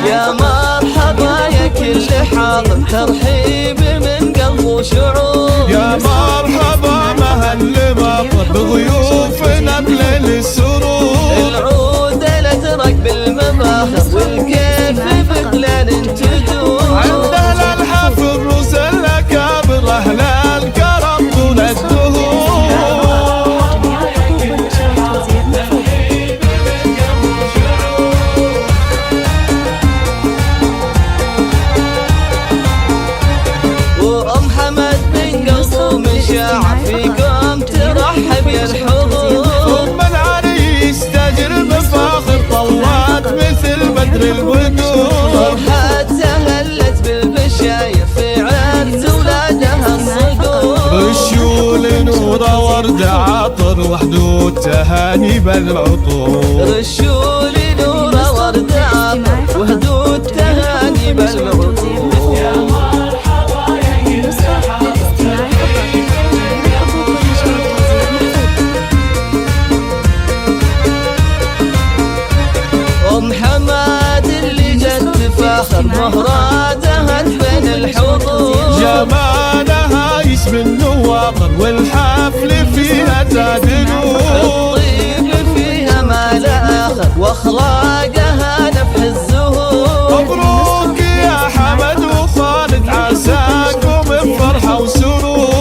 يا مرحبا يا كل حاضر، ترحيب من قلب وشعور. يا مرحبا مهل مطر بضيوفنا بليل السرور. العود لترك بالمباخر والكيف بغلال تدور. عند اهل الحفل رؤوس الاكابر اهل الكرم طول الدهور. وام حمد من قلبه مشاعر فيكم ترحب يا الحضور. ام العريس تاج المفاخر طلعت مثل بدر البدور. فرحتها هلت بالبشاير في عرس ولادها الصقور. رشوا نور ورد عطر وحدود تهاني بالعطور. رشوا نور ورد عطر وحدود تهاني بالعطور. ام حماد اللي جت تفاخر مهراتها بين الحضور. جمالها يسمى النواطر والحفل فيها زاد نور. الطيب فيها ما لا اخر واخلاقها نفح الزهور. مبروك يا حمد وخالد عساكم بفرحه وسرور.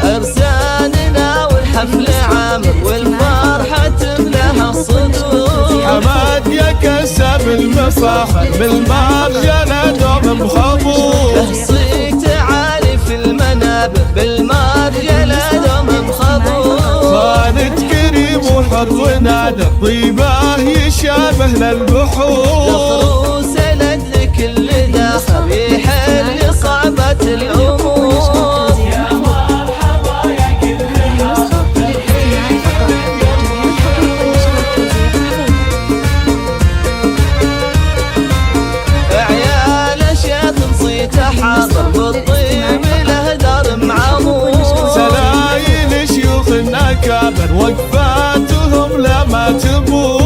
ارساننا والحفل عامر والفرحة تملاها الصدور. حماد يا كسب المفاخر بالمرجلة دوم مخبور. له صيت عالي في المنابر بالمرجلة دوم مخبور. خالد كريم وحر ونادر طيبه يشابه للبحور. لخروس لك كل داخل يحل صعبة الأمور. حاضر بالطيب له دار معمور. سلايل شيوخ الأكابر وقفاتهم لما تبور.